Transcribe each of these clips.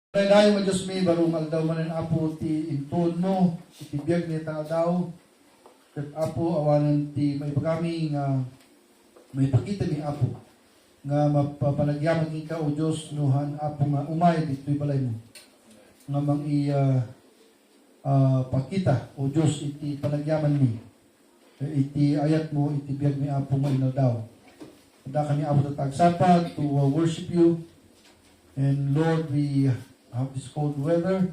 Dayo mo Diyos mi, barungal daw man ang apo ti intod mo, itibiyag ni tao daw, kat apo awanan ti may pagami nga may pakita ni apo, nga mapapanagyaman ka o Diyos nuhan apo nga umay dito'y balay mo, nga mang pakita o Diyos iti panagyaman mi, iti ayat mo, itibiyag ni apo nga inaw daw. Kada kami apo tatagsapat to worship you, and Lord, we have this cold weather.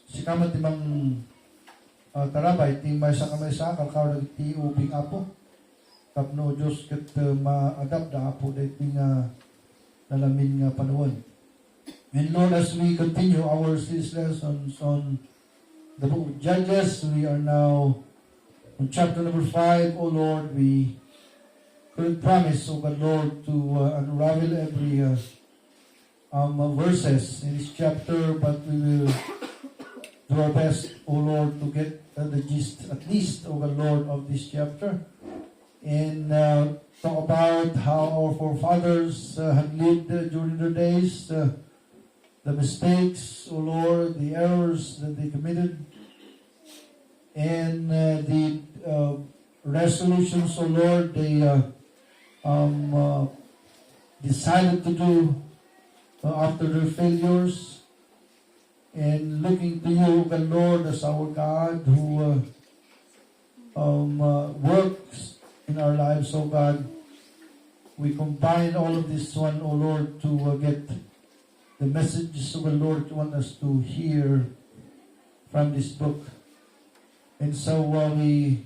Sikamat timang tarabay, timay sa kamay sa kalkaw na iti ubing apo. Tapno Diyos kat ma-adapt na apo na iti nga nalamin nga panuwan. And Lord, as we continue our series lessons on the book of Judges, we are now on chapter number 5. O Lord, we could promise, O God, Lord, to unravel every verses in this chapter, but we will do our best, O Lord, to get the gist, at least, O God, Lord, of this chapter, and talk about how our forefathers had lived during their days, the mistakes, O Lord, the errors that they committed, and the resolutions, O Lord, they decided to do after their failures, and looking to you, God, Lord, as our God who works in our lives, oh God. We combine all of this one, oh Lord, to get the messages of the Lord you want us to hear from this book. And so we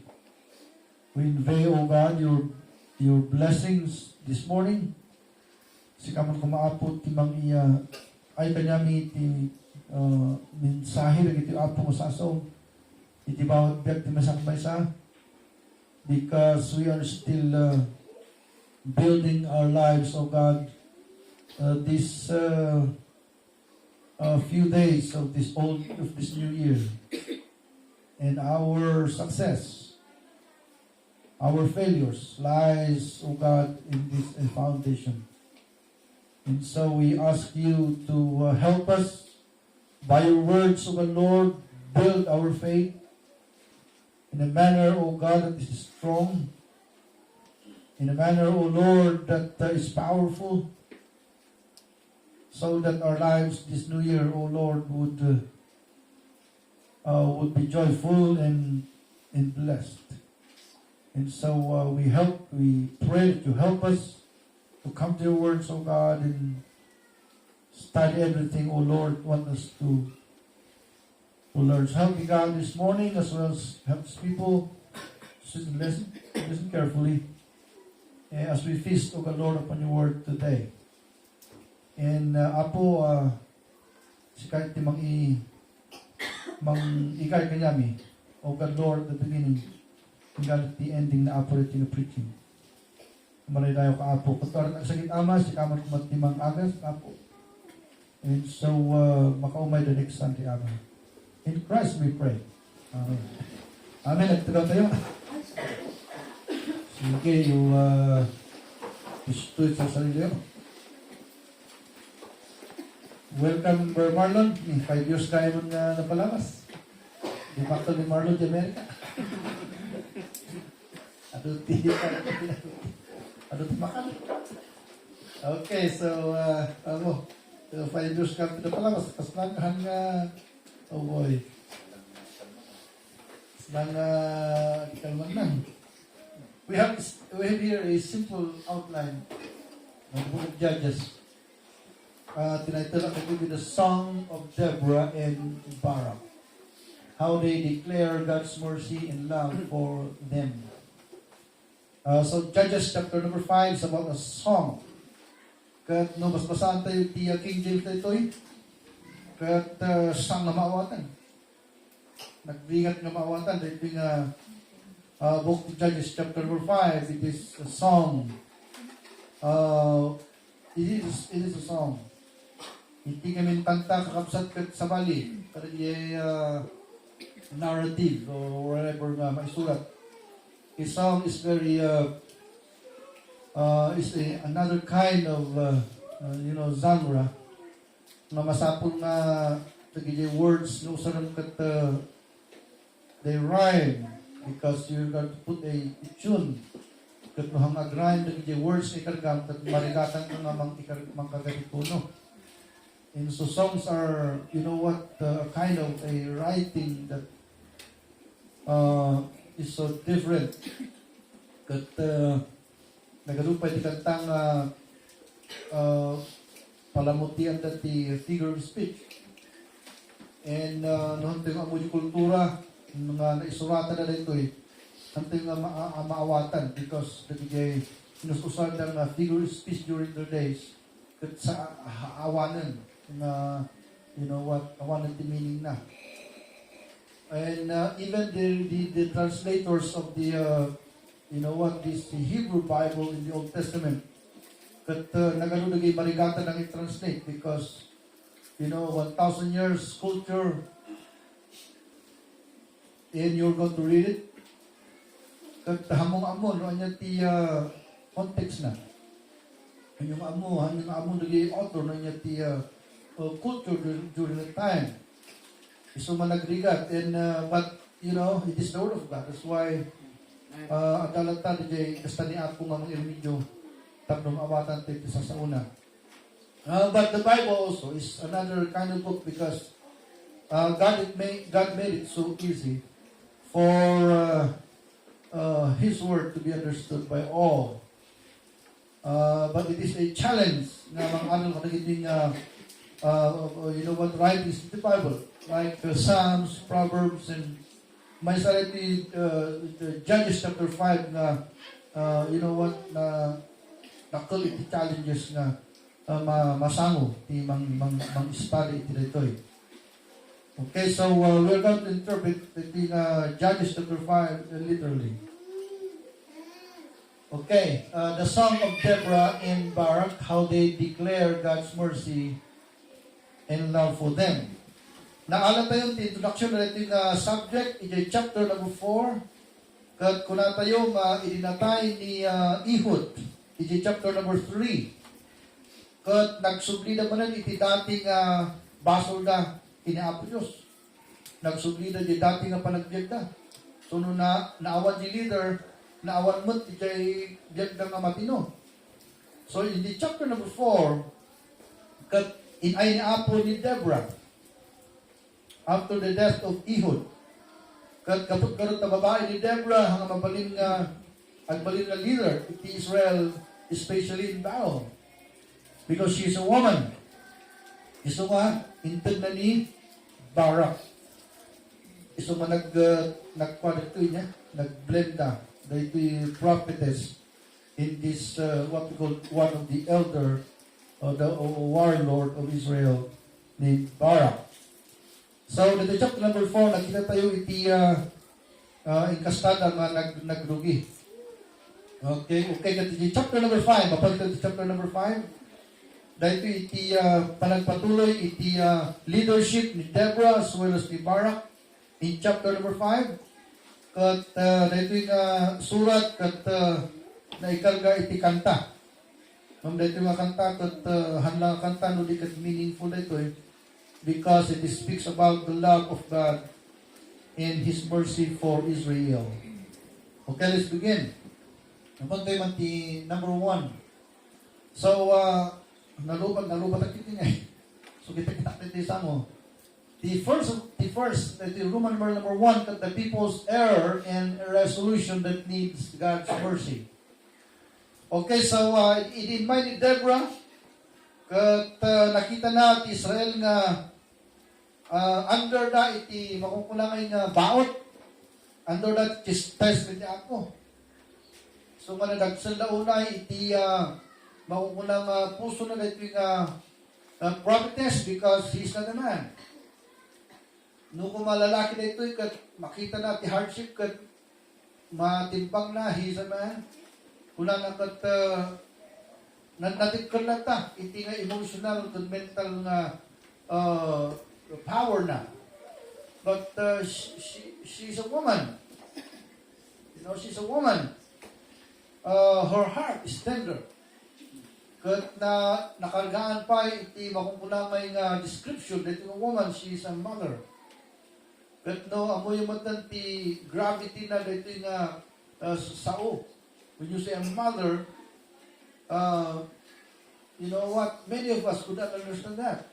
invite, oh God, your blessings this morning. Sikamon kumaapot ti mang iya ay kanyami ti mensahe na iti apo mo sa aso iti bawat biag ti masakbay sa, because we are still building our lives, oh God, this few days of this new year, and our success, our failures lies, oh God, in this foundation. And so we ask you to help us by your words, O God, Lord, build our faith in a manner, O God, that is strong, in a manner, O Lord, that is powerful, so that our lives this new year, O Lord, would be joyful and blessed. And so we pray that you help us to come to your words, O God, and study everything, O Lord, want us to learn. So help me, God, this morning, as well as help people to listen carefully as we feast, O God, Lord, upon your word today. And Apo, si kahit ti ikay kanyami, O God, Lord, the beginning, hanggang the ending na Apo rin preaching. Maray tayo ka Apo. Pagkaroon ang sakit ama, si kamar kumatimang agas, Apo. And so, makaumay the next Sunday, Ama. In Christ we pray. Amen. Amen. Nagtagaw tayo. Sige, yung gusto sa sarili. Welcome, Brother Marlon. 5 years tayo nung napalabas. Di facto ni Marlon di Amerika. Adulti pa. Okay, so 5 years kami na pala, mas nanghan nga, oh boy, mas kalman lang. We have here a simple outline of the book of Judges. Tinitle ako with the Song of Deborah and Barak. How they declare God's mercy and love for them. So Judges chapter number 5 is about a song. Kat no, mas basaan tayo tiya King James na ito eh. Kat sang na maawatan. Nagbigat na maawatan. Dahil nga book of Judges chapter number 5, it is a song. It is a song. Hindi kami tanta kakapsat kat sa bali. Kada narrative or whatever nga maisulat. His song is very, another kind of, genre nga masapol nga tagili words no usaran kat they rhyme because you're going to put a tune kat no hangag rhyme tagili words ni kargam kat marigatan ka nga mang kagadipuno. And so songs are, you know what, kind of a writing that is so different. Kat nagalupay di kantang palamutian dati figure of speech. And noon tayo ang muli kultura, mga naisuratan na dito ang tayo nga maawatan because nagigay sinususan ng figure of speech during their days. Kat sa awanan, na you know what, awanan the meaning na. And even the translators of the, you know what, this the Hebrew Bible in the Old Testament, kat nagalulagay marigatan ng i-translate because, you know, 1,000 years culture, and you're going to read it, kat hamong-amon, no, anya ti context na. Yung amo naging author, no, anya ti culture during the time. So managrigat, and but you know, it is the word of God. That's why adalata DJ kastani ako nga mga irmidyo tatlong awatan tayo sa una. But the Bible also is another kind of book because God made it so easy for His word to be understood by all. But it is a challenge na mga anong nagiging you know what, writings in the Bible, like Psalms, Proverbs, and may sarili Judges chapter 5 na you know what, na nakulit challenges na masango ti mang study iti ditoy. Okay, so we're going to interpret the Judges chapter 5 literally. Okay, the song of Deborah and Barak, how they declare God's mercy and love for them. Naalam tayo yung introduction na ito yung subject, ito chapter number 4. Kat kuna tayo idinatay ni Ehud, ito chapter number 3. Kat nagsubli naman iti dating basol na kiniapo Diyos. Nagsubli na di dating panagbiag na. So naawan di leader, naawan mo iti biag na matino. So in the chapter number 4, kat inay ni apo ni Deborah after the death of Ehud. Kapag karot na babae ni Deborah ang mabalin nga leader iti Israel, especially in battle, because she is a woman. Iso nga intend na ni Barak. Iso nga nagkwadito niya, nagblend na dahito yung prophetess in this what we call one of the elder the warlord of Israel named Barak. So, dito chapter number 4, nakita tayo iti inkastada nga nagrugi. Okay, dito chapter number 5, mapalito dito chapter number 5. Dito iti panagpatuloy, iti leadership ni Deborah as well as ni Barak in chapter number 5. Kat dito yung surat kat naikarga iti kanta. Dito yung kanta at hanlang kanta no di kat meaningful dito because it speaks about the love of God and His mercy for Israel. Okay, let's begin. Napunta tayo man ti number 1. So, nalubat ang kiti niya. So, kita sa mo. The first, the Roman number 1, that the people's error and resolution that needs God's mercy. Okay, so in mind ni Deborah, kat nakita na ti Israel nga under da iti makukulangay nga baot, under da chastisement ni ako. So nga nagdagsal na unay iti makukulang puso na iti nga prophetess because he's not a man. No kung malalaki na ito, kat makita na ti hardship, kat matimbang na he's a man. Kula na kat natikon na ta, iti nga emotional and mental nga power na. But she's a woman. You know, she's a woman. Her heart is tender. Kat na nakargaan pa iti makumpulamay nga description that yung woman, she is a mother. Kat no, amo yung matan ti gravity na dito nga sao. When you say a mother, you know what? Many of us could not understand that.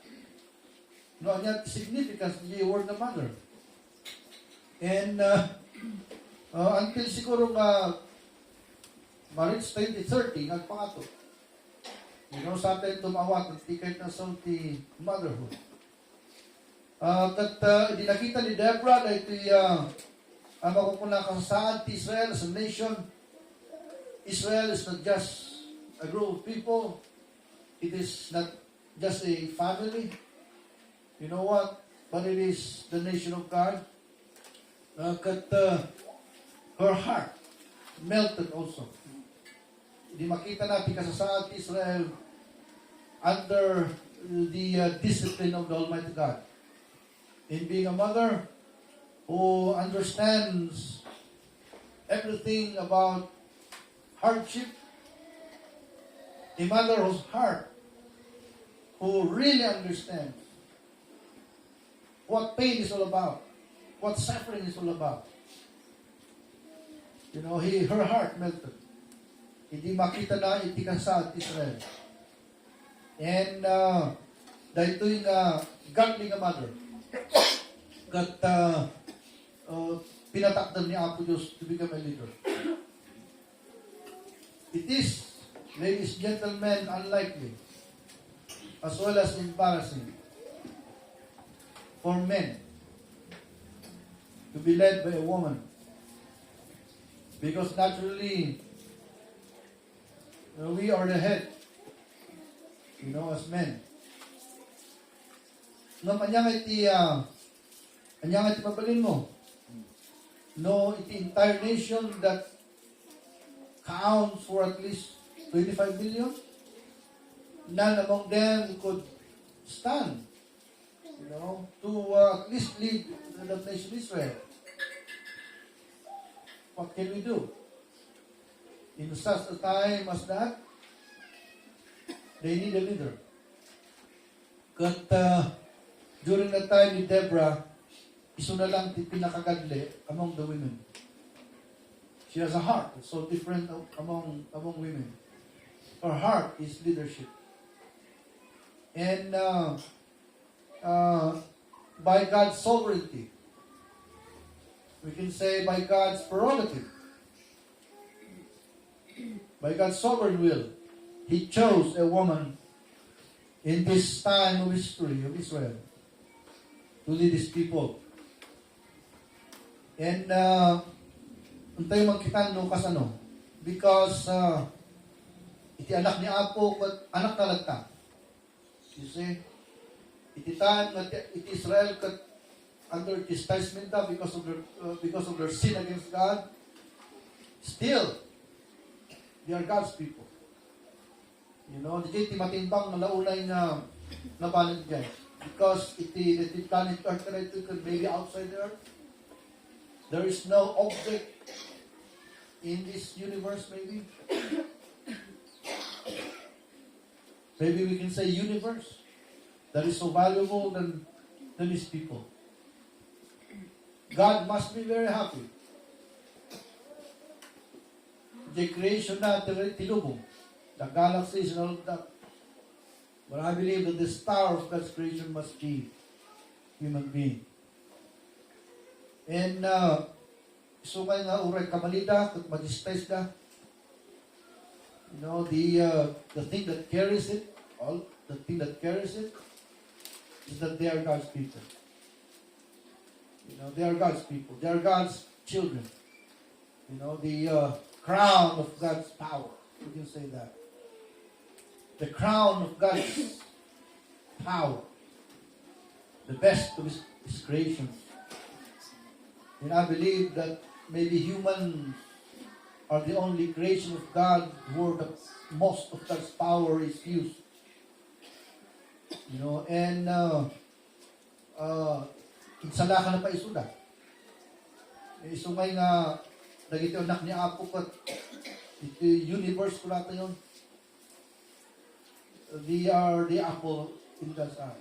No, anya significance ng word na mother. And until siguro March 2030, nagpangato. You know, sa atin tumawat ng ticket na sa ti motherhood. Di nakita ni Deborah na ito ang makukulang kasasaan ti Israel as a nation. Israel is not just a group of people. It is not just a family. You know what? But it is the nation of God. Her heart melted also. Di makita natin kasasaan ti Israel under the discipline of the Almighty God. In being a mother who understands everything about hardship, a mother whose heart, who really understands what pain is all about, what suffering is all about. You know, her heart melted. Hindi makita na itikasad Israel. And dahil ito yung godly nga mother. Kat pinatakdan ni Apo Diyos to become a leader. It is, ladies, gentlemen, unlikely, as well as embarrassing, for men to be led by a woman. Because naturally, we are the head, you know, as men. No, anyang iti pabalin mo. No, iti entire nation that counts for at least 25 million. None among them could stand, you know, to at least lead the nation Israel. What can we do? In such a time as that, they need a leader. Kat during the time ni Deborah, iso na lang pinakagadli among the women. She has a heart that's so different among women. Her heart is leadership. And by God's sovereignty, we can say by God's prerogative, by God's sovereign will, He chose a woman in this time of history of Israel to lead His people. And untay magkitan no kasano, because iti anak ni Apo kat anak na lagta. You see, iti time that iti Israel kat under chastisement because of their sin against God, still they are God's people. You know, di iti matimbang na launay na nabanag dyan. Because iti planet Earth na ito could maybe outside the Earth. There is no object in this universe, maybe. Maybe we can say universe that is so valuable than His people. God must be very happy. The creation na tilubong, the galaxies and all of that. But I believe that the star of God's creation must be human being. And so may nga uray kamalida, kung mag-stress ka, you know, the thing that carries it, the thing that carries it, is that they are God's people. You know, they are God's people. They are God's children. You know, the crown of God's power. We can say that. The crown of God's power. The best of His creation. And I believe that maybe humans are the only creation of God where the most of God's power is used. You know, and insala ka na pa isuda. Isumay nga dagiti anak ni Apo kat iti universe ko natin yun. they are the apple in God's eye.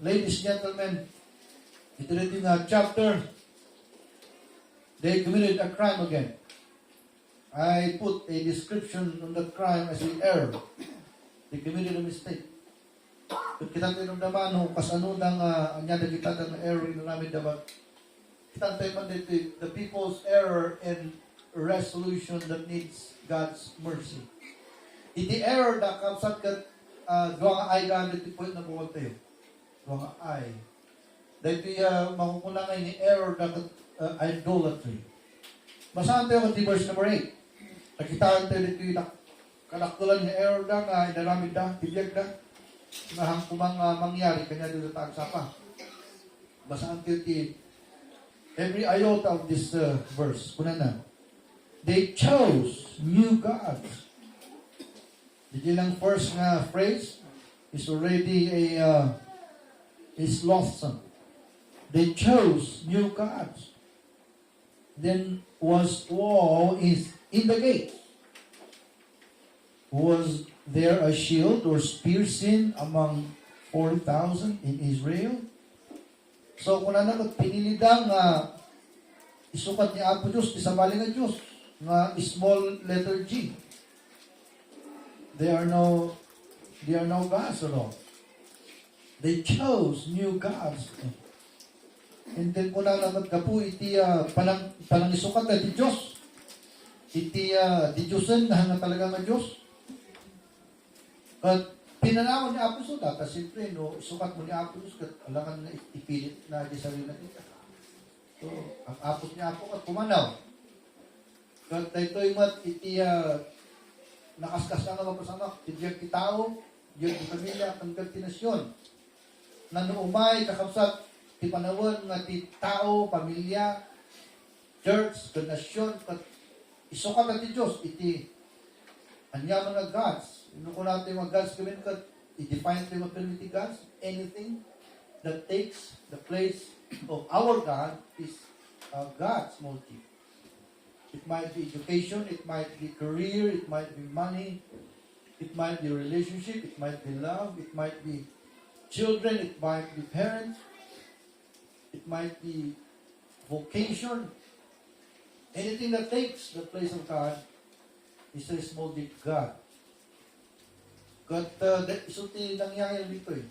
Ladies and gentlemen, ito rin yung chapter, they committed a crime again. I put a description on that crime as an error. They committed a mistake. Kung kita tayo naman, kasano nang anya na kita ng error na namin dapat. Kita tayo man dito, the people's error and resolution that needs God's mercy. Iti error na kapsat ka, duwa nga ay gamit iti point na buwag tayo. Duwa nga ay. Dahil makukulangan ni error na idolatry. Basahan tayo kung verse number 8. Nakitaan tayo dito yung kalaktulan ni error na nga, inaramid na, tibiyag na, na hangkumang mangyari, kanya dito taang sapa. Basahan tayo every iota of this verse. Kunan na. They chose new gods. Did lang first nga phrase is already is loathsome. They chose new gods. Then was wall is in the gate. Was there a shield or spear seen among 4,000 in Israel? So kung ano pinilidang isukat ni Apo Diyos, isabali nga Diyos, nga small letter G. They are no gods at all. They chose new gods. And then kung naman kapo, iti palang isukat na di Diyos. Iti di Diyosan na nga talaga nga Diyos. But pinanawan ni Apo Diyos, data siyempre, no, isukat mo ni Apo Diyos, alangan na ipilit na di sarili na kita. So, ang apos ni Apo at pumanaw. Kaya ito'y mat, iti nakaskas na nga mapasamak, tibiyag ti tao, tibiyag ti pamilya, tanggal ti nasyon. Nanuumay, kakapsat, ti panawan nga ti tao, pamilya, church, ti nasyon, isukat na ti Diyos, iti anyaman na gods. Ko natin yung mga gods gawin ka, i-define tayo mga gods, anything that takes the place of our God is God's motive. It might be education, it might be career, it might be money, it might be relationship, it might be love, it might be children, it might be parents, it might be vocation. Anything that takes the place of God is a small big God. God, isuti nangyayari dito eh.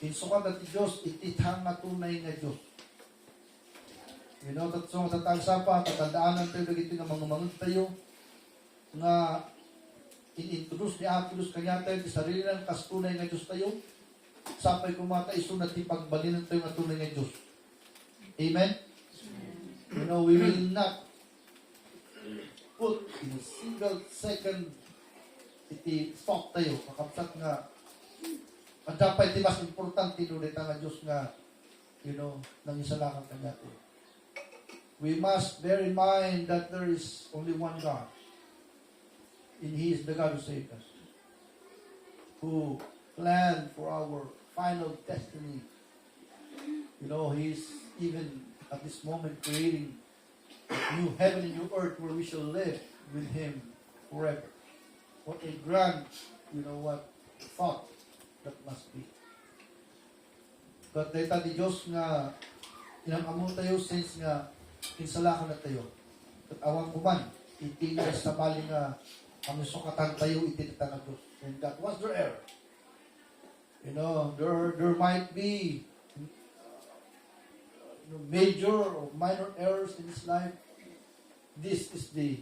Insukat at Diyos, itithang na tunay nga Diyos. You know, tatsong tatagsa pa, tatandaanan tayo dito ng mga mangun tayo, nga in-introduce ni Apo Diyos kanya tayo, di sarili ng kastunay nga Diyos tayo, sapay kumata isunat ti pagbalinan tayo nga tunay nga Diyos. Amen? You know, we will not put in a single second iti stop tayo, kakapsat nga ang dapat iti mas importante nulit nga Diyos nga, you know, nang isalakan kanya tayo. We must bear in mind that there is only one God. And He is the God who saved us. Who planned for our final destiny. You know, He is even at this moment creating a new heaven and new earth where we shall live with Him forever. What a grand, you know what, thought that must be. But data di Diyos nga inamamon tayo since nga insalakan na tayo. At awang kuman, itinay sa bali nga ang sukatan tayo ititita na Diyos. And that was their error. You know, there might be major or minor errors in this life. This is a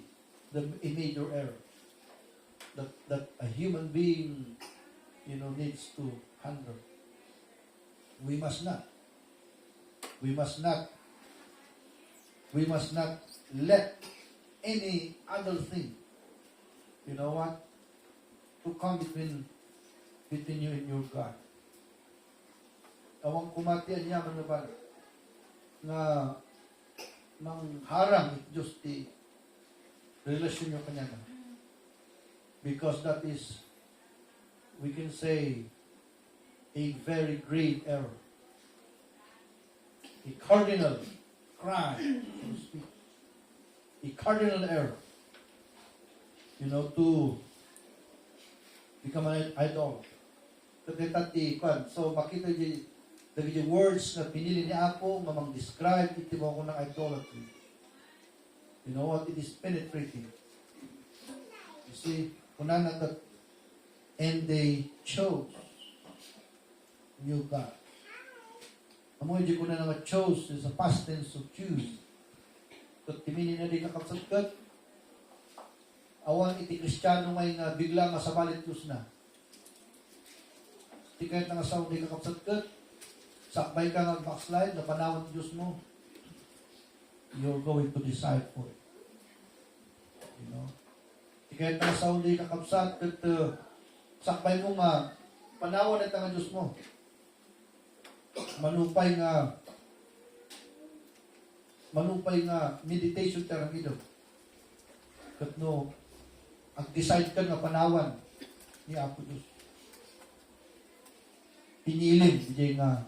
major error that a human being, you know, needs to handle. We must not let any other thing, you know what, to come between you and your God. Awang kumati niya man ba nga mangharang Diyos ti relasyon nyo kanya na. Because that is, we can say, a very grave error. A cardinal crime, so to speak. A cardinal error. to become an idol. Katitati, so makita yung words na pinili ni Apo, mamang describe, iti mo ko ng idolatry. You know what? It is penetrating. You see, kunanan that, and they chose new God. Amo di ko na nga chose is a past tense of choose. Kat timini na di kakapsatkat, awan iti Kristiyano ngay nga bigla nga sa balit Diyos na. Di kahit nga sa di kakapsatkat, sakbay ka nga backslide, na panawat Diyos mo, you're going to decide for it. You know? Di kahit nga sa di kakapsat, at sakbay mo nga, panawan at nga Diyos mo. Manupay nga meditation terang ito. Kat no, ag-decide ka nga panawan ni Apo Diyos. Pinilim, hindi nga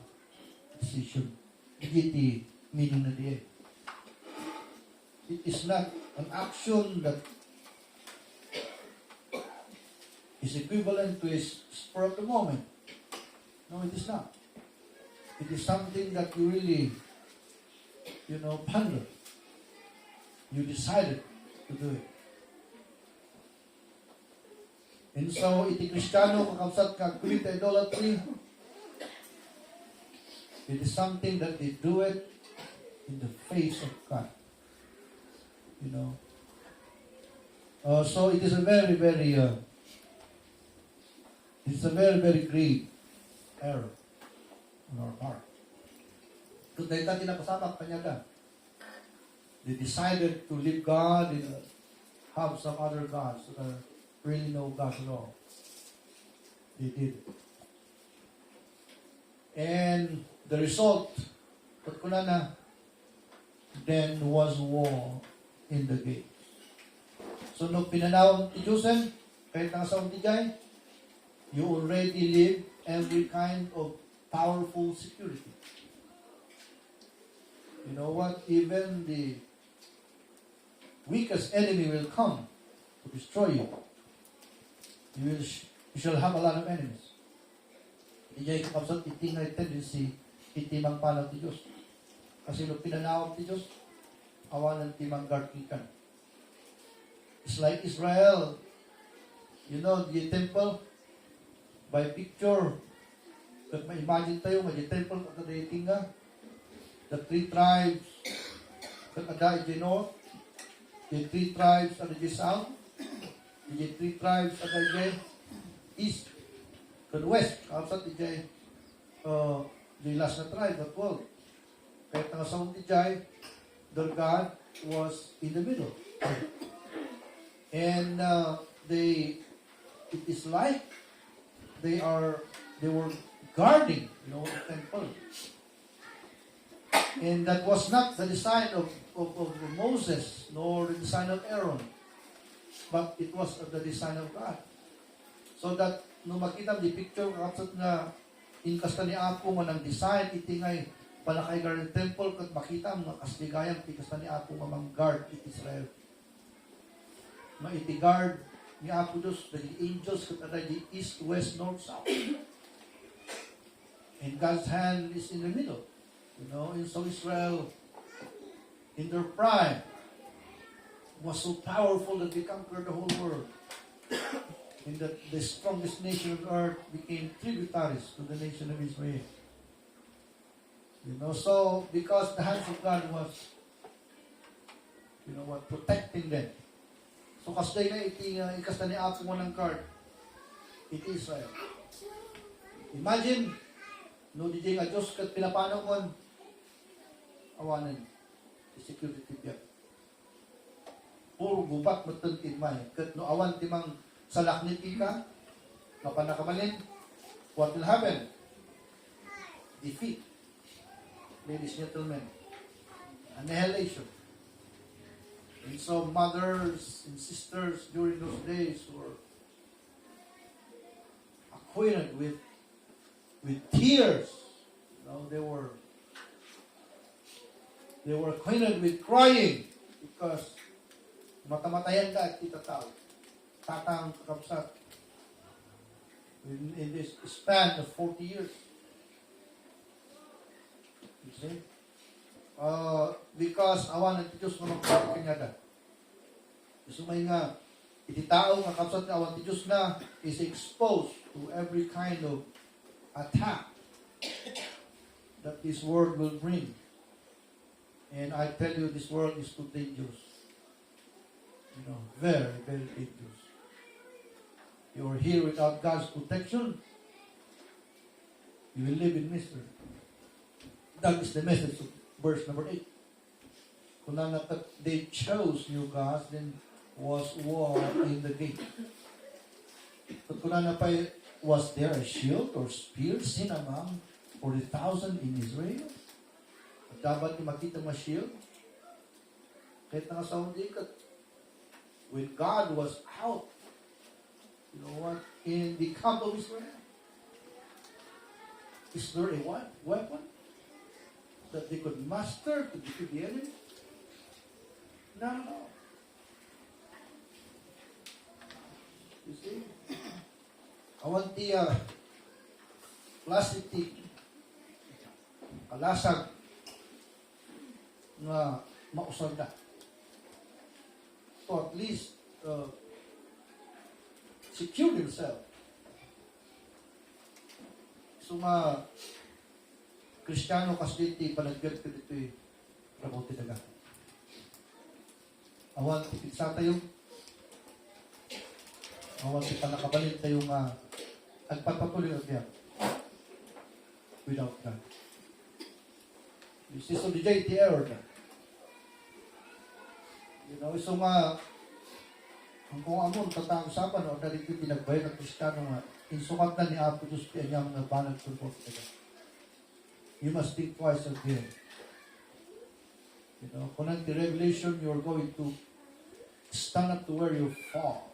decision. Hindi meaning na diya. It is not an action that is equivalent to a spur of the moment. No, it is not. It is something that you really, ponder. You decided to do it. And so, iti Kristiyano, kakapsat ka, kulit idolatry, it is something that they do it in the face of God. So it is a very, very, it's a very, very grave error on our part. Kung dahil tayo napasama, panyaga. They decided to leave God and have some other gods that really no God at all. They did. And the result, then was war in the gates. So, nung pinanawang ti Diyosen, kahit nakasawang ti Jay, you already live every kind of powerful security. You know what? Even the weakest enemy will come to destroy you. You shall have a lot of enemies. Iyay kakapsat, itingay tendency, itimang panaw ti Diyos. Kasi nung pinanawag ti Diyos, awanan timang garkikan. It's like Israel. The temple, by picture, kung ma-imagine tayo, may temple kakadating nga, the 3 tribes, kakada iti north, the 3 tribes at the south, the 3 tribes at the east, to the west, kapsat iti the last na tribe, the 12. Kahit nga sa iti their God was in the middle. And it is like they were guarding, the temple. And that was not the design of Moses, nor the design of Aaron, but it was the design of God. So that, nung makita di picture, kapsat na inkasta ni Apo nga ng design, itingay palakay guard temple, kat makita mga kasligayang ikasta ni Apo nga mang guard it Israel. Iti guard ni Apo Diyos, the angels, kat the east, west, north, south. And God's hand is in the middle. And so Israel, in their prime, was so powerful that they conquered the whole world. And that the strongest nation on earth became tributaries to the nation of Israel. So because the hands of God was, protecting them. So kasday na ikasta ni Apo mo ng card, it is Israel. Imagine, no DJ nga Diyos, kat pinapano mo, awanan, security biya. Puro gubat matuntin may. Kat no awan timang salaknit ka, mapanakamalin, what will happen? Defeat. Ladies and gentlemen, annihilation. And so mothers and sisters during those days were acquainted with tears. They were acquainted with crying because matamatayan ka at itatawag. tatang kakabsat in this span of 40 years. You see? Because awan ng Diyos na magpapit kanyada. So may nga, iti tao nga kapsat nga awan ti Diyos na is exposed to every kind of attack that this world will bring. And I tell you, this world is too dangerous. You know, very, very dangerous. You are here without God's protection, you will live in misery. That is the message of verse number 8. Kung they chose new gods, then was war in the gate. But kung was there a shield or spear seen among 40,000 in Israel? At dapat makita mga shield? Kahit nakasaon di ka, when God was out, you know what, in the camp of Israel, is there a weapon that they could master to defeat the enemy? No. You see? I want the plastic alasag na mausag na. So at least secure themselves. So nga Kristiyano kasi dito panagbigat ko dito rabuti daga. Awan tipitsa tayo. Awan kita nakabalin tayo nga agpapatuloy ang biyak without God. You see, so the JT error na. You know, so nga kung amon tatang-usapan o dali ko pinagbayad ng Kristiyano nga insukat na ni Apo Diyos kaya niya mga banal support nila. You must think twice again. You know, kung ang revelation, you're going to stand up to where you fall.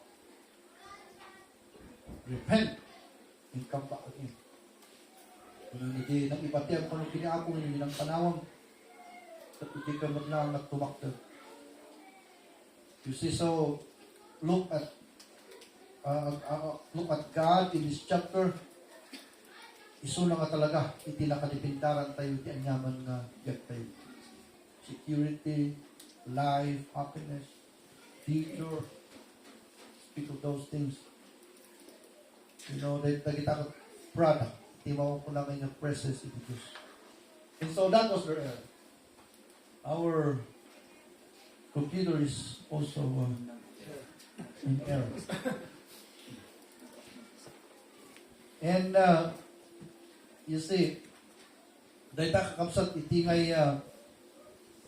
Repent and come back again. Kung hindi nang ipatiyan kung kiniapong hindi ng panawang at hindi ka maglang nagtumakta. You see, so look at God in this chapter. Iso na nga talaga, iti nakadipintaran tayo, iti anyaman nga get tayo. Security, life, happiness, future, speak of those things. You know, kita ka product, iti mo ko namin yung presence in Diyos. And so that was their error. Our computer is also in error. And you see, dahil kakapsat iti ngay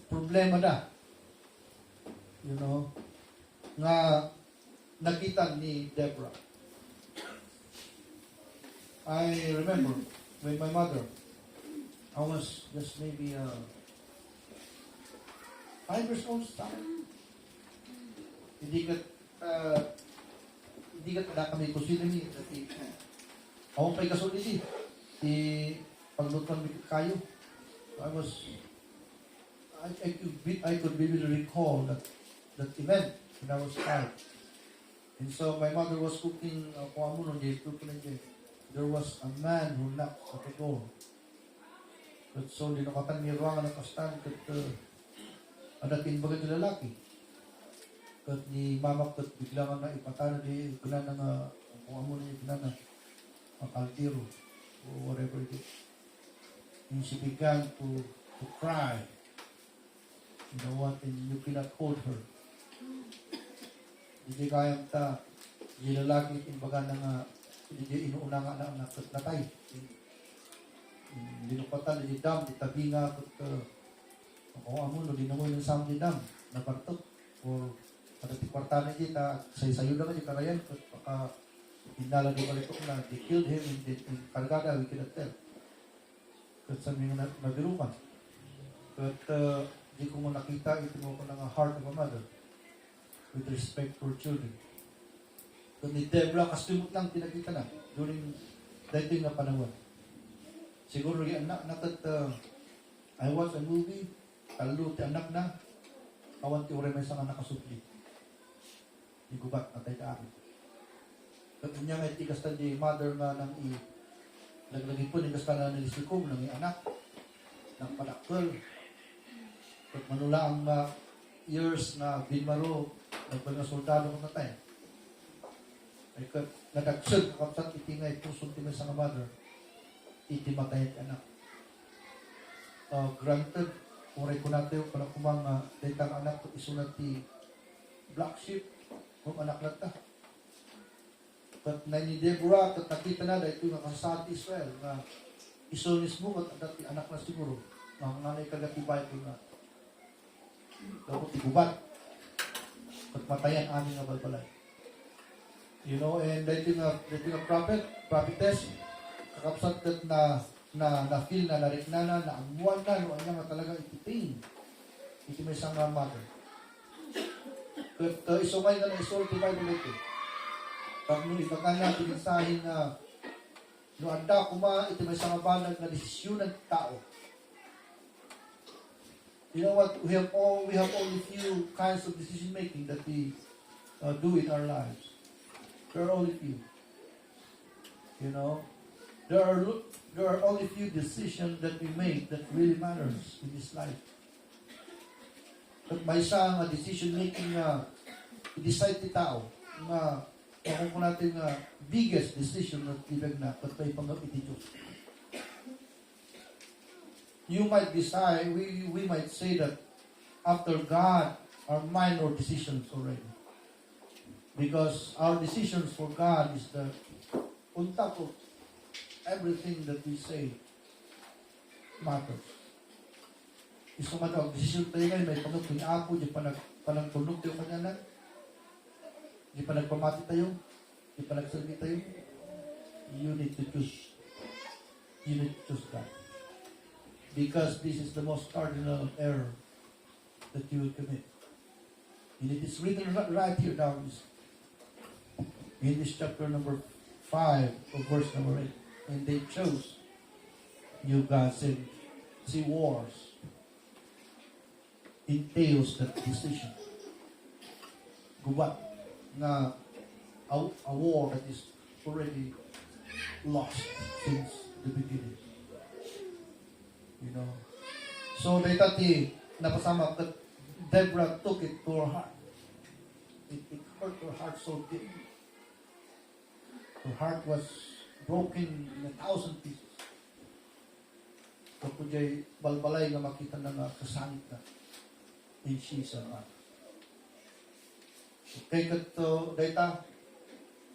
problema na. You know, nga nakita ni Deborah. I remember when my mother, I was just maybe 5 years old time. Hindi ka na kami kusina ni ako pa'y kasuliti paglutuan kayo. I could vividly recall that event when I was 5. And so my mother was cooking there was a man who knocked at the door. But so linukatan ni ruangan ng kastan adatin bagat na lalaki. Kat ni mama kat bigla na ipatano di guna na kung amo ni guna na makaldiro or whatever it is. And she began to cry. You know what? And you cannot hold her. Hindi kayang ta di lalaki imbaga na hindi inuuna nga na natay. Linukatan di dam di tabi nga kat kung amo no di namoy ng sam di dam na partok or at ti kwartana di ta sayo lang di karayan kat baka hinala di balik na they killed him in Kargada, we cannot tell. Kat sa mga nabiruman. Kat di ko mo nakita ito mo ko ng heart of a mother with respect for children. Kat ni Deborah kastumot lang pinakita na during dating na panahon. Siguro yung anak nakat I watched a movie talo ti anak na awan ti ure may sa nakasupli. Di gubat natay ta akin. Kat niya nga iti kasta di mother nga nang naglagi po ni kasta na nilisikom ng anak ng panakol. Kat manula ang years na binmaro nagpag na soldado ko natay. Ay kat nadagsad kapsat iti nga ipusong ti may sa mother iti matay at anak. Granted, kung rin ko natin yung panakumang datang anak ko isunod ti black sheep kung anak na ta. But na ni Deborah, kat nakita na dahil ito nga kasasad Israel na isunis mo kat anak na siguro na nanay kagatibay ko na dapat igubat kat matayan amin nga balbalay. You know, and dahil nga prophetess, kakapsat kat na feel na nariknana, na amuan na, no, anya nga talaga itipain. Iti may isang mother. But isumay na isulti Bible ito. Pag nung ibagan na pinansahin na no anda kuma, iti may isang banag na desisyon ng tao. You know what? We have only few kinds of decision making that we do in our lives. There are only few. You know? There are only few decisions that we make that really matters in this life. At may isang decision making na i-decide ti tao na kung natin biggest decision na ibig na patay panggap iti Diyos. You might decide, we might say that after God are minor decisions already. Because our decisions for God is the on top of everything that we say matters. Iso man ang decision tayo ngayon, may panggap ni Apo, di pa nagtunog tayo kanya na, di pa nagpamati tayo, di pa nagsalbi tayo. You need to choose. You need to choose God. Because this is the most cardinal error that you will commit. And it is written right here down in this chapter number 5 of verse number 8. And they chose you gods and see wars entails that decision. Gubat na a war that is already lost since the beginning. You know. So they tati napasama that Deborah took it to her heart. It hurt her heart so deep. Her heart was broken in 1,000 pieces. Kapag jay balbalay nga makita na kasangit na. And she's a man. Okay, kato, data,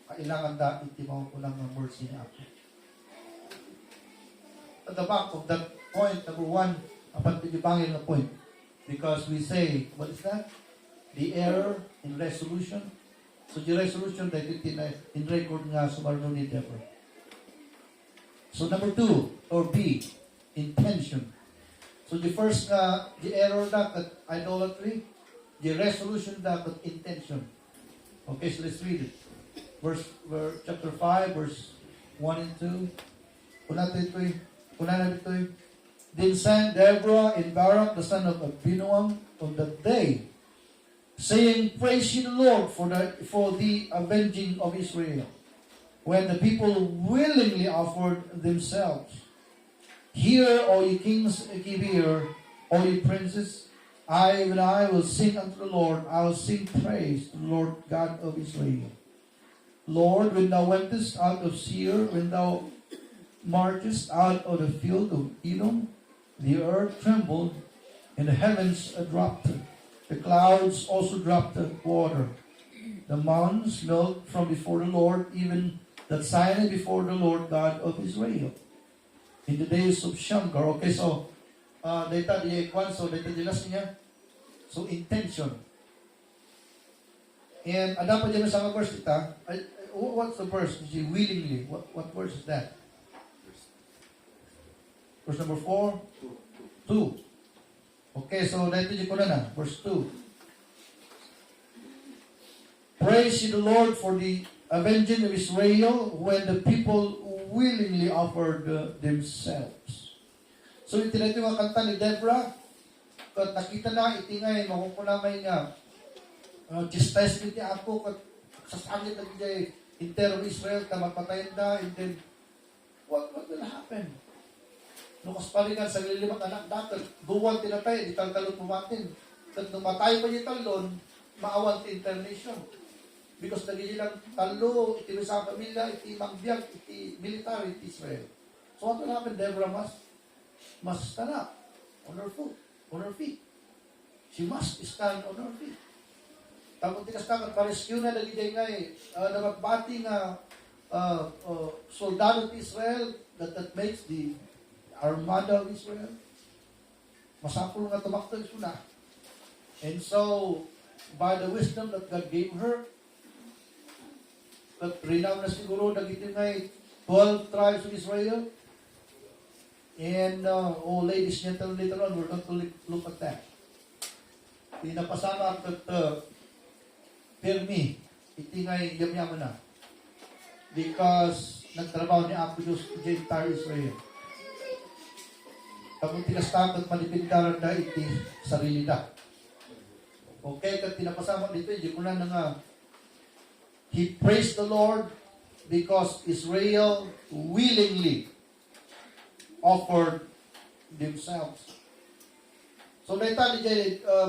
kailangan da itimaw ko lang ang mercy ni Apo. At the back of that point, number 1, apat pinibangin na point. Because we say, what is that? The error in resolution. So, the resolution, dahil in record nga sumarno ni Deborah. So number 2, or B, intention. So the first the error dapat idolatry, the resolution dapat intention. Okay, so let's read it. Chapter 5, verse 1 and 2. Una na ito'y. Then sang Deborah and Barak, the son of Abinoam, on that day, saying, Praise ye the Lord for the avenging of Israel. When the people willingly offered themselves. Hear, O ye kings, give ear, O ye princes. I will sing unto the Lord, I will sing praise to the Lord God of Israel. Lord, when thou wentest out of Seir, when thou marchest out of the field of Edom, the earth trembled, and the heavens dropped. The clouds also dropped water. The mountains melt from before the Lord, even that Sinai before the Lord God of Israel. In the days of Shamgar. Okay, so, data di Ekwan, so data di last niya. So, intention. And, ada pa dyan sa mga verse ita. What's the verse? Willingly. What verse is that? Verse number 4? 2. Okay, so dito di ko na. Verse 2. Praise ye the Lord for the avenging of Israel when the people willingly offered themselves. So, ito na ito yung kanta ni Deborah. Kat nakita na, itingay, makukulamay nga. Chastisement niya ako, kat sasangit na niya, entire of Israel, kamapatayin na, and then, what will happen? Nukas palingan sa lilimang anak natin, duwan tinatay, di taltalon pumatin. At nung matay pa niya talon, maawan ti internation. Because nagigilang talo, iti sa pamilya, iti magbiag, iti military, iti Israel. So what will happen? Deborah must stand up on her feet. She must stand on her feet. Tapos tikastakan, pa-rescue na nagiging ngay, namagbati nga soldado ti Israel that makes the armada of Israel. Masapul nga tumakto suna. And so, by the wisdom that God gave her, that renown na siguro nagiging ngay 12 tribes of Israel. And, ladies and gentlemen, later on, we're going to look at that. Pinapasama at Permi, itingay yamyaman na. Because nagtrabaho ni Apo Diyos sa entire Israel. Kapag tinastapat manipindaran na iti sarili na. Okay, kat pinapasama dito, hindi ko na nga, he praised the Lord because Israel willingly offered themselves. So, later,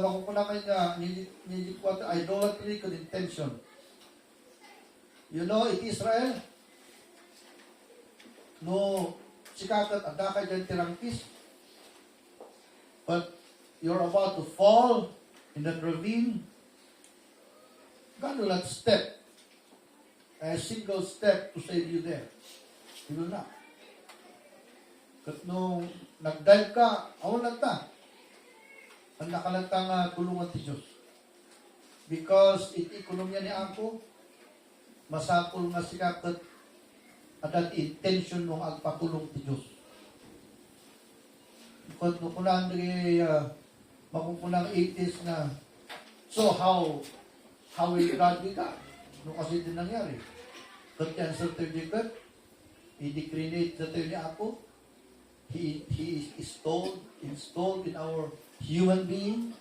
makukunakan nga, hindi ko ito, idolatry with intention. You know, it Israel, no, sikakat, adakay dyan tirangkis, but you're about to fall in that ravine. God will not step, a single step to save you there. He will not. Kat nung nag-dive ka, awan ta. Ang nakalantang tulungan ti Diyos. Because iti ekonomiya ni Apo, masapul nga sikakat at intention mong agpatulong ti Diyos. Kung kunan makukunang 80s na, so how will God be God? No kasi din nangyari. But the answer to God, i-declinate sa tayo ni Apo, He is installed in our human being,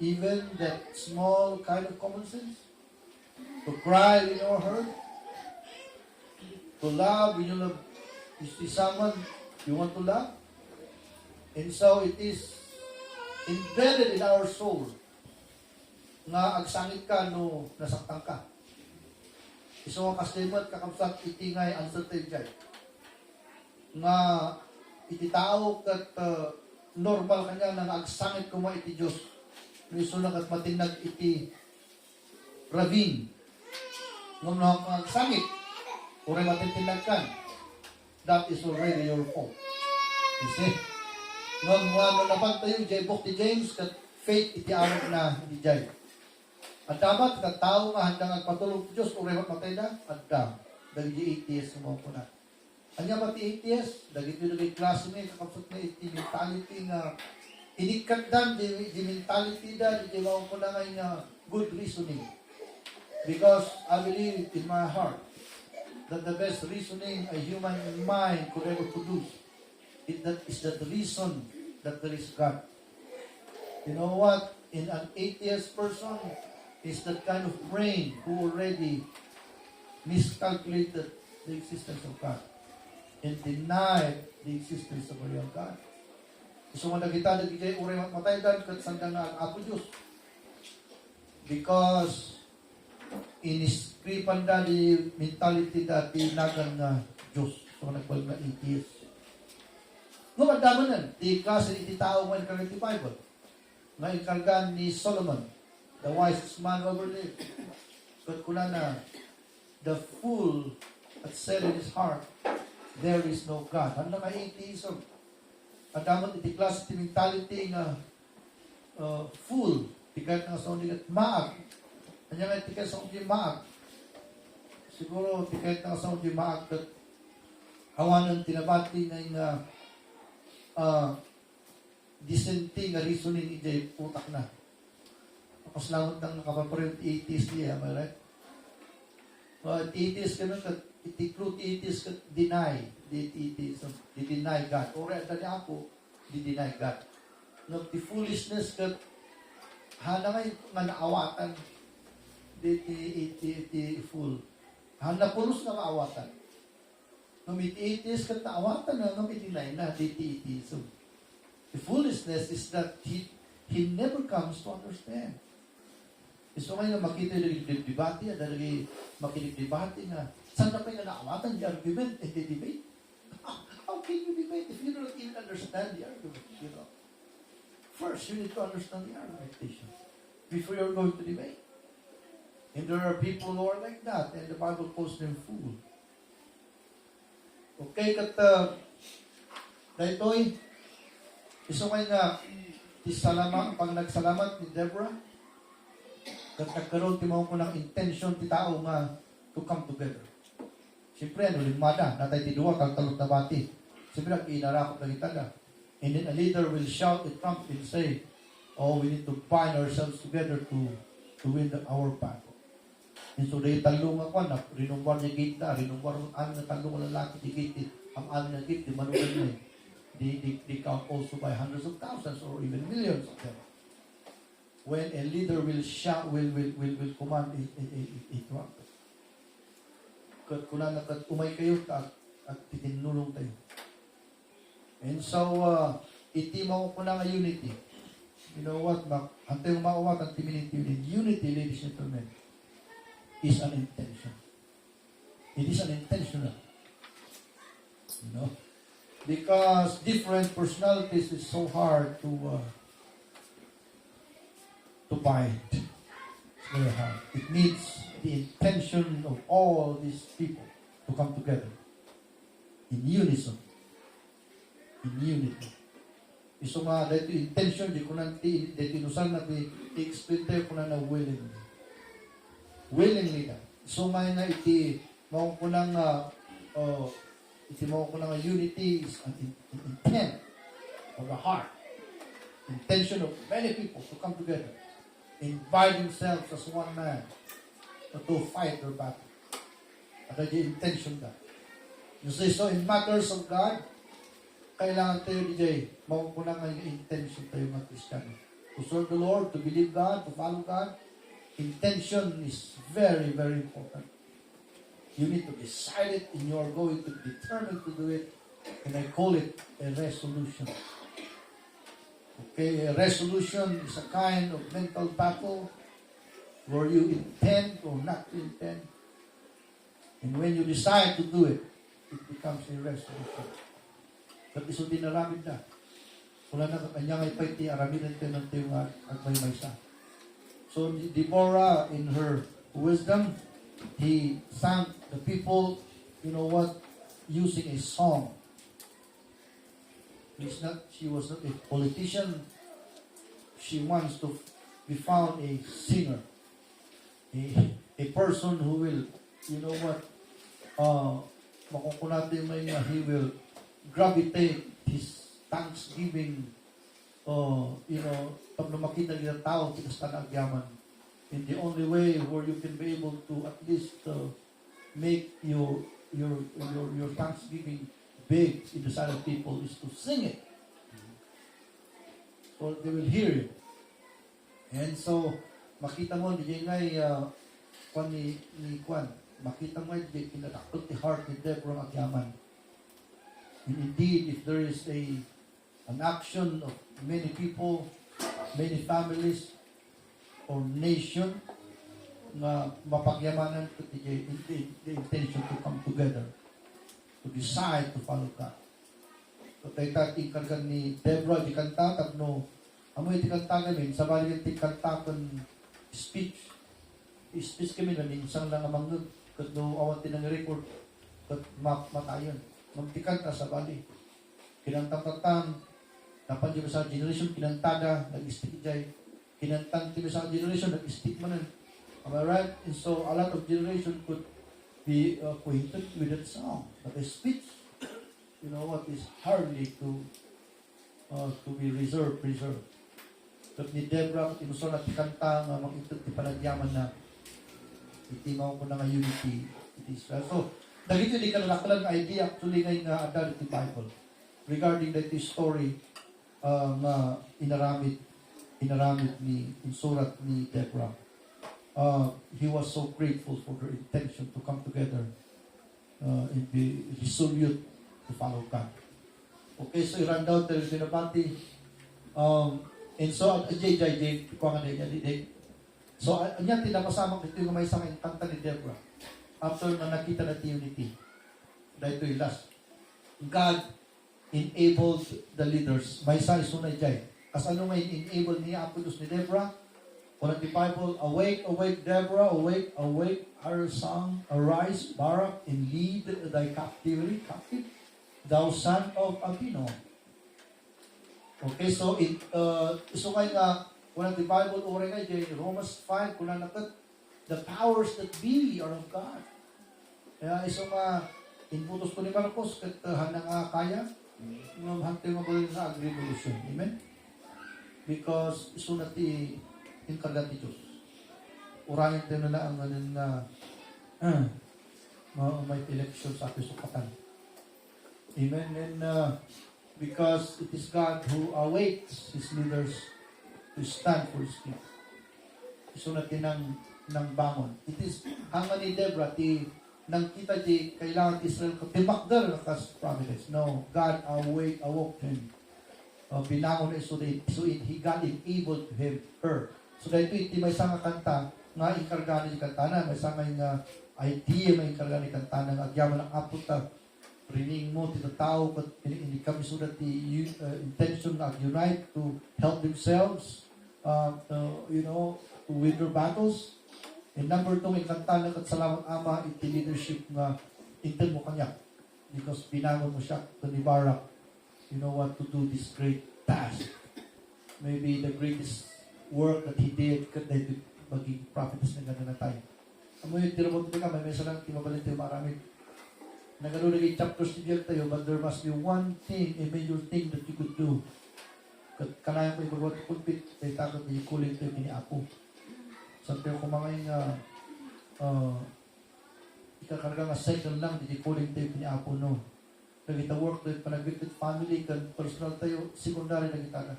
even that small kind of common sense, to cry in our heart, to love when you love, you see someone you want to love, and so it is embedded in our soul nga agsangit ka no nasaktan ka. Iso nga kaslimot kakamsat itingay uncertain jay. Nga iti tao kat normal kanya nang agsangit kuma iti Diyos. Iso na kat matinag iti ravine. Ngam na agsangit, uray matintinag kan. That is already your fault. You see? Ngam ano napag tayo, jay book ti James, kat faith iti awag na iti jay. At dapat kat tao nga handang agpatulong ti Diyos, uray matay na, at dagi ATS mo po na. Anya pati ATS, dagiti nagay klase may kakapsat na iti mentality nga inikat dan, di mentality da, di mao ko na nga good reasoning. Because I believe in my heart that the best reasoning a human mind could ever produce is that the reason that there is God. You know what? In an atheist person is that kind of brain who already miscalculated the existence of God and denied the existence of a real God. So, kung nakita na gijay uray matay dan kat sandang na ang Apo Diyos. Because iniskripan da di mentality da tinagan nga Diyos. So, nagbal nga atheist. No, magdaman yan. Di klase iti tao mo ikarga ti Bible. Nga ikargan ni Solomon, the wisest man ever lived. But kuna na, the fool that said in his heart, there is no God. Ano nga atheism? At dapat iti klase iti mentality nga fool. Tikat nga sa ulit maag. Ano nga tikat sa ulit maag? Siguro tikat nga sa ulit maag at hawanan tinabati nga dissenting nga reasoning iti utak na. Tapos langot ng nakapapareho ti atheist niya. Am I right? Atheist ka nun iti truth atheist deny the atheism, di deny God. Or dali ako, di deny God. No, the foolishness kat hanangay nga naawatan di fool. Napulos nga maawatan. Numiti-itis kat naawatan na numitinay na diti-itis. So, the foolishness is that he never comes to understand. Gusto nga nga makita yung debate, at lagi makinig-debate nga, saan na pa yung naawatan the argument and the debate? How can you debate if you don't even understand the argument? You know? First, you need to understand the argumentation before you're going to debate. And there are people who are like that, and the Bible calls them fool. Okay, kat dahitoy, gusto nga nga, pag nagsalamat ni Deborah, kat nagkaroon ti mo ko ng intention ti tao nga to come together. Siyempre, limada, natay ti duwa, kang talot na bati. Siyempre, inarakot na itada. And then a leader will shout a trumpet and say, oh, we need to bind ourselves together to win our battle. And so, dahil talong ako, na rinungwar niya gate na, rinungwar ang talong lalaki di gate, ang amin na gate, di manugan mo eh. They count also by hundreds of thousands or even millions of them. When a leader will shout, will command a trumpet. Kung umay kayo, at titinulong tayo. And so, itimaw ko na nga unity. You know what? Antay umawat ang timinity unity. Unity, ladies and gentlemen, is an intention. It is an intentional. You know? Because different personalities is so hard to bind. It's very hard. It needs the intention of all these people to come together in unison. In unity. Iso nga, dahil intention, di ko nanti, dahil tinusan na i-explain tayo ko na willingly. Willingly na. Iso nga na iti, mawang ko nang, iti mawang ko nang unity is an intent of the heart. Intention of many people to come together and bind themselves as one man to fight their battle. At the intention that. You say, so in matters of God, kailangan tayo DJ, mawagpunan nga yung intention tayo mga Kristiyano. To serve the Lord, to believe God, to follow God, intention is very, very important. You need to decide it and you are going to be determined to do it. And I call it a resolution. Okay, a resolution is a kind of mental battle where you intend or not to intend. And when you decide to do it, it becomes a resolution. But iso din naramid na. Wala na kanyang ipay ti araminan tayo ng tayo nga at may sa. So Deborah, in her wisdom, he sang the people, you know what, using a song. She was not a politician. She wants to be found a singer. A person who will, you know what, makukunati may he will gravitate his thanksgiving, you know, pag makita ng tao, kinasta na agyaman. And the only way where you can be able to at least make your thanksgiving big in the sight of people is to sing it. So they will hear you. And so, makita mo, di ngay, makita mo, di kinatakot ni heart ni Deborah agyaman. And indeed, if there is an action of many people, many families, or nation na mapagyamanan to the intention to come together, to decide to follow God. So tayo ikargan ni Deborah, di kanta, tapno, amoy di kanta namin, sa bali di kanta kan speech. Speech kami na minsan lang amang nun, kat no awan tinang record, kat matayon. Magtikanta sa bali. Kinantang-tantang, napan di sa generation, kinantada, nag-stick jay. Kinantang di sa generation, nag-stick manan. Am I right? And so, a lot of generation could be acquainted with that song. But a speech, you know what, is hardly to be preserved. But ni Deborah, inuso na tikanta nga mag-itot di panagyaman na itimaw ko na nga unity in Israel. So, dagito di kalakalang idea actually ngayon nga adult the Bible regarding that story nga inaramid ni insurat ni Deborah. he was so grateful for their intention to come together and be resolute to follow God. Okay, so i-run down the binabati. And so, JJ, kuha nga niya, so, anya tinamasamang dito yung may isang kanta ni Deborah. After na nakita na unity. Dahil ito'y last. God enabled the leaders. May isa isunay jay. As ano nga enable niya Apolos ni Deborah? Walang the Bible, awake, awake, Deborah, awake, awake, our song, arise, Barak, and lead thy captivity, captive, thou son of Abinoam. Okay, so so nga, walang the Bible, oray nga, Romans 5, kung nakat, the powers that be are of God. Kaya iso nga, inputos ko ni Marcos, hanang kaya, hantay mabalin sa agri-revolution. Amen? Because iso na ti inkargat ni Diyos. Urayan tayo na ang may election sa ating sukatan. Amen? And because it is God who awaits His leaders to stand for His people. Iso na ng bangon. It is, hanga ni Deborah, nang kita di kailangan Israel ko timakdal kas providence. No, God awoke him. Binangon na so he got enabled him, her. So dahil ito may isang kanta nga inkarga ni kanta na, may isang nga idea may inkarga ni kanta na agyaman ng aputa rining mo tito tao but hindi kami so that the intention na unite to help themselves to win their battles. And number 2, may kanta na salamat Ama, iti leadership nga intin mo kanya. Because binangon mo siya to ni Barak, you know what to do this great task. Maybe the greatest work that he did dahil maging prophetess na ganda na tayo. Amo yung tirabot ka, may mesa lang timabalin tayo maraming. Nagano naging chapters ni tayo, but there must be one thing, a major thing that you could do. Kanayan ko ibagawat kulpit, tayo takot na ikuling tayo kini-apo. Sabi ko mga ikakarga nga cycle lang, di kuling tayo kini-apo no. Nagita work tayo, panag-with family, kan personal tayo, secondary na kita na.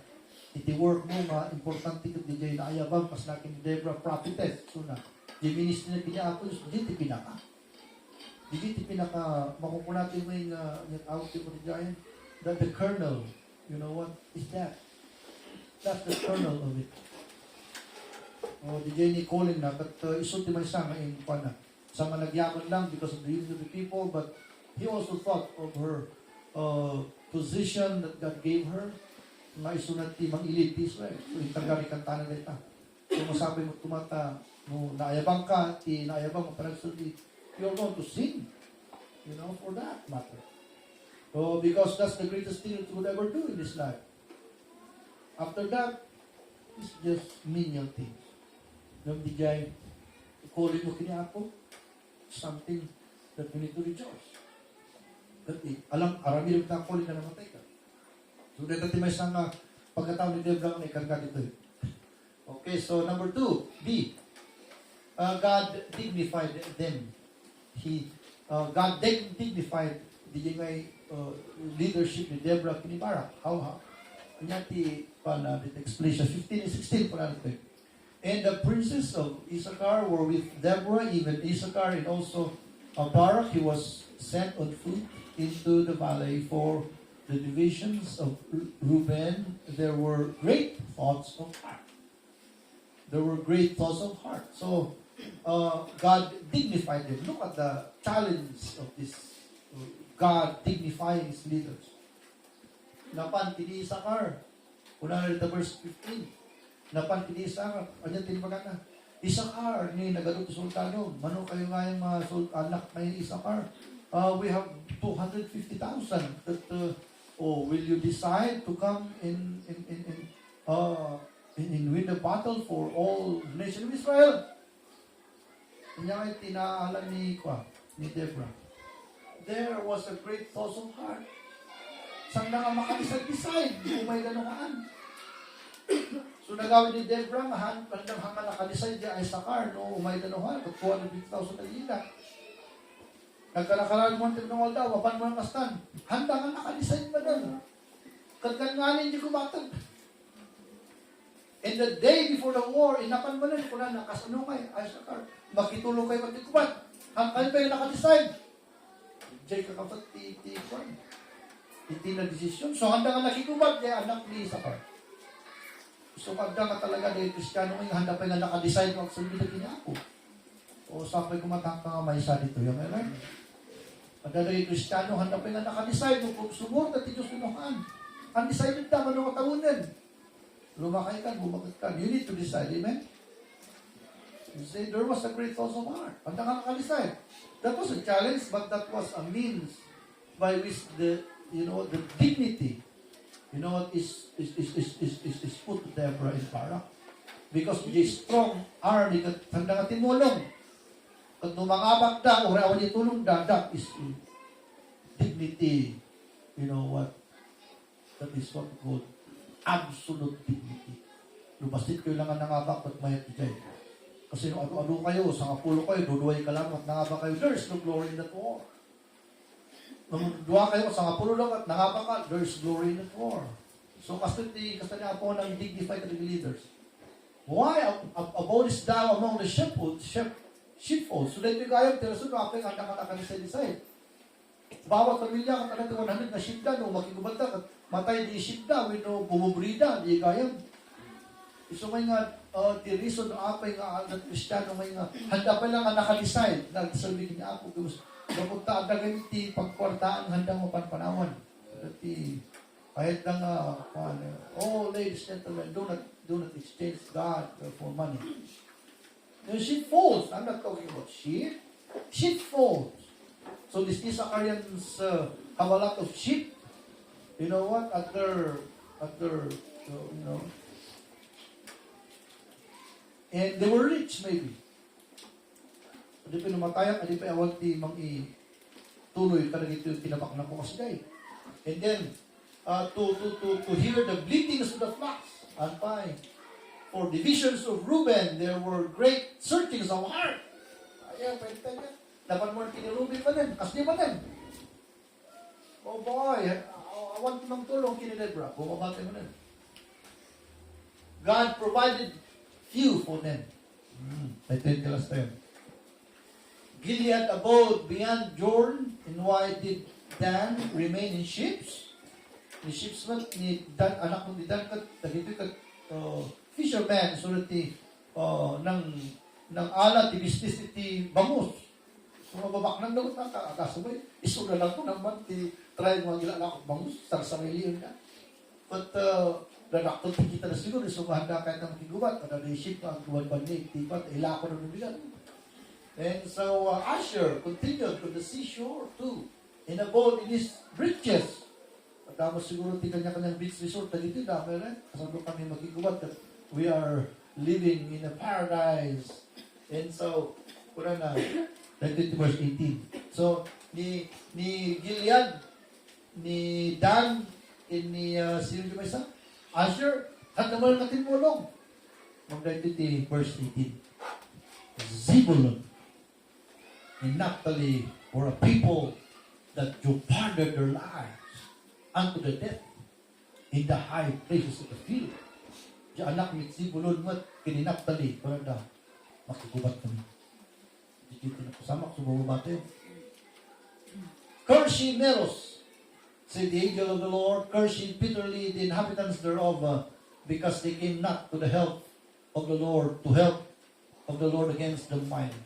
Iti work mo nga, importante ko di jay naayabang, pas nakin Deborah prophetess. So na, di ministry na kini-apo, di pinaka. Di pinaka, makukunatin mo yung out mo ni Giant, that the kernel, you know what is that? That's the kernel of it. DJ ni calling na, but isulti man siya ngayon pa na. Sa managyaman lang because of the use of the people, but he also thought of her position that God gave her. Nga isunat ti mang elite Israel. So, itargari kantanan na ita. So, masabi mo tumata, mo naayabang ka, naayabang mo parang sulti, you're going to sing. You know, for that matter. So, because that's the greatest thing that you would ever do in this life. After that, it's just menial things. Nang dijay, calling mo kiniapo, something that we need to rejoice. But arami rin na calling na namatay ka. So, dito may isang pagkatao ni Deborah na ikarga dito. Okay, so number 2, B. God dignified them. God dignified the leadership ni Deborah kini Barak. How? Kanyati pa na explanation 15 and 16 pa na ito. And the princes of Issachar were with Deborah, even Issachar and also Barak. He was sent on foot into the valley for the divisions of Reuben. There were great thoughts of heart. So, God dignified them. Look at the challenge of this God dignifying His leaders. Napan kini Issachar. Una na verse 15. Napan kini Issachar, ano tinibagan na? Issachar, ni nagadot sultano. Mano kayo nga yung mga anak na yung Issachar? We have 250,000. That, will you decide to come in win the battle for all the nation of Israel? Kanya ay tinaalan ni Deborah. There was a great thought of heart. Saan na nga makadisag-decide kung may ganoon? So, nagawin ni Deborah, hanggang nakadeside niya ay Issachar, no, umay danuhan, at 250,000 na lila. Nagkalakalan mo ang tinungal daw, mapan mo ang kastan. Handa nga nakadeside pa doon. Kagkanganin niyo kumatag. And the day before the war, inapan mo ko na nakasano kay Isaacar. Makitulong kayo matikubat. Hanggang pa yung nakadecide. Diyan ka kapag titi-kwan. Titi na desisyon. So handa nga nakikubat kaya anak ni Isaacar. So handa ka talaga dahil Kristiyano ngayon, handa pa nga nakadecide kung sabi na kinako. O sapay kumatang ka nga may isa dito. Yung meron. Handa dahil Kristiyano, handa pa nga nakadecide kung sumot at ito sunuhan. Undecided na, manong katawunan. Lumakay ka, bumakit ka. You need to decide, amen? You say, there was a great loss of heart. Handa ka nakadecide. That was a challenge, but that was a means by which the dignity, is put to Deborah in Barak. Because the strong army, handa nga timulong. At numangabak da, o rawan itulong da, that is dignity. You know what? That is what called absolute dignity. Lumasit kayo lang ang nangabak at mayat dyan. Kasi nung ano kayo, sa kapulo kayo, duduway ka lang at nangabak kayo, there's no glory in that war. Nung duwa kayo, sa kapulo lang at nangabak ka, there's glory in that war. So kasi niya po ng dignified leaders. Why about is thou among the sheepfolds, so that you kaya, tirasun na apeng handa ka nakalisay-lisay. Bawat pamilya ka talaga 100 na sheep na, nung makikubanta ka, matay di sheep na, bumubrida, di kaya. So may nga, the reason na apay nga, na Kristiyano, may nga, handa pa lang ang nakadecide, nagsabi niya ako, napunta ang ganiti, pagkwartaan, handang mapanpanawan. Kahit lang, ladies and gentlemen, do not exchange God for money. The sheepfolds, I'm not talking about sheep, sheepfolds. So these Issacharians have a lot of sheep. You know what? At their and they were rich maybe. Adi pa namatayan, adi pa awag di tuloy ka ito yung tinabak na ko kasi. And then, to hear the bleatings of the flocks, and by, for divisions of Reuben, there were great searchings of heart. Ayan, pwede tayo. Dapat mo kinirubi pa din. Kasi pa din. Oh boy, I want ng tulong kinilibra. Bumabate mo din. God provided few for them. I tell you last time. Gilead abode beyond Jordan, and why did Dan remain in ships? Ni ships man, ni Dan, anak mo ni Dan, dagito fisherman, sulit ng alat, di business iti bangus. Mababak ng dagot na kakasabay. Isura lang ko naman, try mo ang gila ako bangus, sarsamiliyon ka. But, dadakto kita na siguro, sumahanda kahit ng kigubat, kada na-ship na ang buwan banig, tibat, ilako na nabigan. And so, Asher continued to the seashore too, in abode in his bridges. At tapos siguro, tingnan niya kanyang beach resort, dito dami rin. Kasama kami magkigubat, that we are living in a paradise. And so, kuna na, 19 verse 18. So, ni Gilead, ni Dan, ni sino yung isa? Asher, at naman katimulong. Mag-19 verse 18. Zebulun and Naphtali were a people that you pondered their lives unto the death in the high places of the field. Di anak ni Zebulun mat kini Naphtali, parang makikubat kami. Dito na kasama sa bumabate. Curse ye Meros, said the angel of the Lord, curse ye bitterly the inhabitants thereof, because they came not to the help of the Lord, to help of the Lord against the mighty.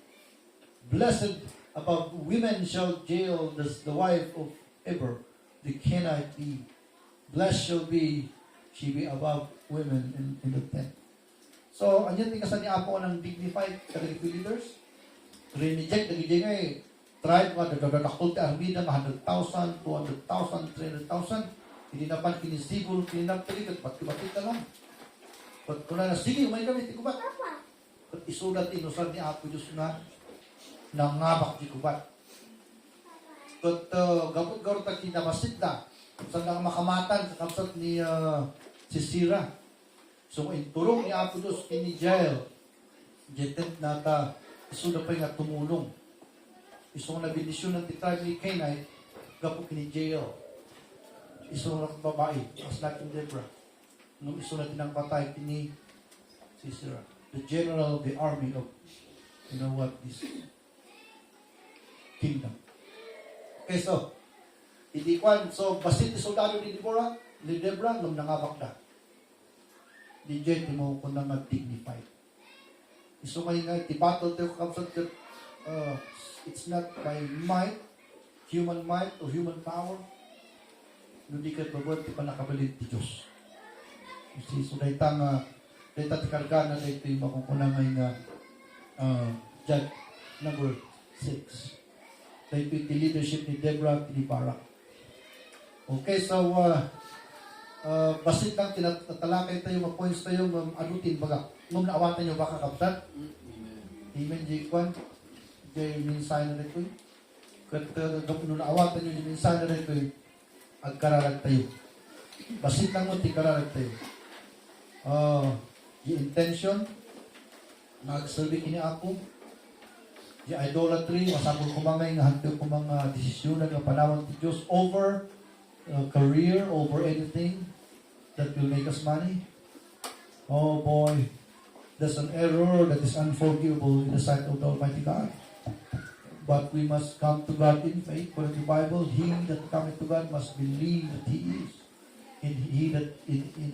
Blessed above women shall Jael, the wife of Eber, the Kenite be. Blessed shall be, she be above women in the tent. So, anyan tingkasan ni Apo ng dignified Catholic leaders. Reneject, nagiging ay tribe nga, nagdadakol ti armida nga 100,000, 200,000, 300,000. Hindi naman kinisibol, kinapalikat, ba't-batit na lang. But kung na sige, may gamit, ikubat. But isulat inusan ni Apo Diyos na nangabak di kubat. But gabot-gabot na kinamasit na. Saan lang makamatan sa kapsat ni Sisira. So, turong ni Apo Diyos ni Jael. Jetent na ta isulat pa nga tumulong. Isong nabindisyon ng tribe ni Kenite, gapo kini Jael. Isong babae, as natin Deborah. Nung isulat ng patay, kini Sisera, the general of the army of, this kingdom. Okay, so, basit ni soldado ni Deborah, nung nangabak na. Di dyan, mo ko na mag-dignified. So, kayo nga, the battle tayo kapsat, it's not by might, human might, or human power. Hindi ka babot, di pa nakabalit ni Diyos. So, dahil tikarga na dahil yung makukulang nga Judge number 6. Dahil the leadership ni Deborah, ni Barak. Okay, so, basit lang tinatalakay tayo, mag-points tayo, anutin baga. Nung naawatan nyo baka kapsat? Amen, J1. Jay minsay na rin ko. Nung naawatan nyo, minsay na rin ko, agkararag tayo. Basit lang mo, tikararag tayo. The intention, nagsabi kini ako, the idolatry, masabol ko mga nga hantyo ko mga desisyon na panawang ti Diyos over career, over anything that will make us money. Oh boy, that's an error that is unforgivable in the sight of the Almighty God. But we must come to God in faith. For the Bible, he that cometh to God must believe that He is, and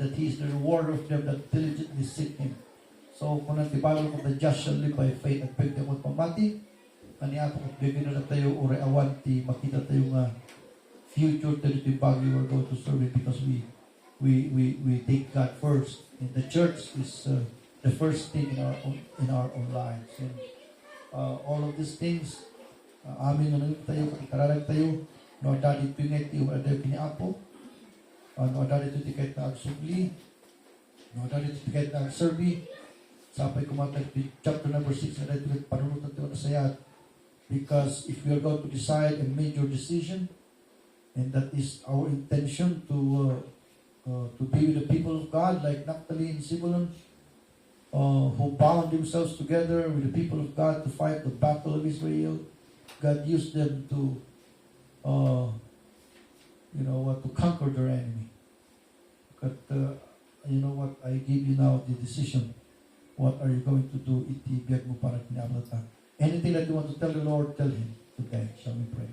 that He is the rewarder of them that diligently seek Him. So, kung the Bible kung the just shall live by faith at pwede mo pamati, kaniya po kung bigyan na tayo uri awan, makita tayo nga future territory bagay we're going to serve it because we take God first. And the church is the first thing in our own lives. And all of these things, amin na tayo, ikararag tayo, no daddy pingit, yung ada piniapo, no daddy ito tikait na agsubli, no daddy ito tikait na agserbi, sapay kumatag chapter number 6 na dito panunutan tayo na sayad. Because if we are going to decide a major decision, and that is our intention to be with the people of God, like Naphtali and Zebulun, who bound themselves together with the people of God to fight the battle of Israel. God used them to, to conquer their enemy. But I give you now the decision. What are you going to do? Itibiyag mo para kinabalata. Anything that you want to tell the Lord, tell Him. Okay, shall we pray?